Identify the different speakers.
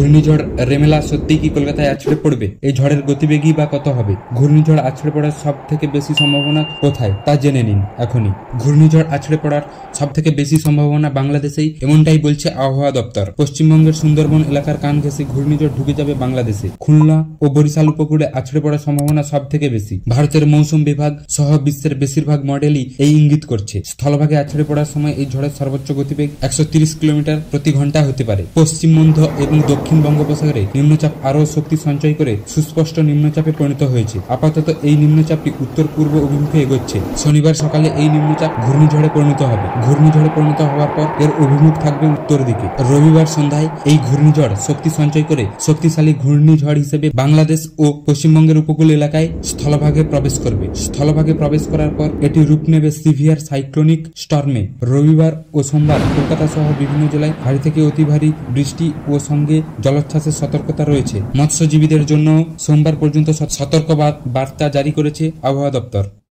Speaker 1: ঘূর্ণিঝড় রেমেলা সত্যিই কি কলকাতায় আছড়ে পড়বে? এই ঝড়ের গতিবেগই বা কত হবে? ঘূর্ণিঝড় আছড়ে পড়ার সব থেকে বেশি সম্ভাবনা কোথায় তা জেনে নিন এখনই। ঘূর্ণিঝড় আছড়ে পড়ার সব থেকে বেশি সম্ভাবনা বাংলাদেশেই, এমনটাই বলছে আবহাওয়া দপ্তর। পশ্চিমবঙ্গের সুন্দরবন এলাকার কান ঘেঁষে ঘূর্ণিঝড় ঢুকে যাবে বাংলাদেশে। খুলনা ও বরিশাল উপকূলে আছড়ে পড়ার সম্ভাবনা সব থেকে বেশি। ভারতের মৌসুম বিভাগ সহ বিশ্বের বেশিরভাগ মডেলই এই ইঙ্গিত করছে। স্থলভাগে আছড়ে পড়ার সময় এই ঝড়ের সর্বোচ্চ গতিবেগ 130 কিলোমিটার প্রতি ঘন্টা হতে পারে। পশ্চিম মধ্য এবং দক্ষিণ বঙ্গোপসাগরে নিম্নচাপ আরও শক্তি সঞ্চয় করে সুস্পষ্ট নিম্নচাপে পরিণত হয়েছে। আপাতত এই নিম্নচাপটি উত্তর পূর্ব অভিমুখে এগোচ্ছে। শনিবার সকালে এই নিম্নচাপ ঘূর্ণিঝড়ে পরিণত হবে। ঘূর্ণিঝড়ে পরিণত হওয়ার পর এর অভিমুখ থাকবে উত্তর দিকে। রবিবার সন্ধ্যায় এই ঘূর্ণিঝড় শক্তি সঞ্চয় করে শক্তিশালী ঘূর্ণিঝড় হিসেবে বাংলাদেশ ও পশ্চিমবঙ্গের উপকূল এলাকায় স্থলভাগে প্রবেশ করবে। স্থলভাগে প্রবেশ করার পর এটি রূপ নেবে সিভিয়ার সাইক্লোনিক স্টর্মে। রবিবার ও সোমবার কলকাতা সহ বিভিন্ন জেলায় ভারী থেকে অতি ভারী বৃষ্টি ও সঙ্গে জলোচ্ছ্বাসের সতর্কতা রয়েছে। মৎস্যজীবীদের জন্য সোমবার পর্যন্ত সতর্ক বার্তা জারি করেছে আবহাওয়া দপ্তর।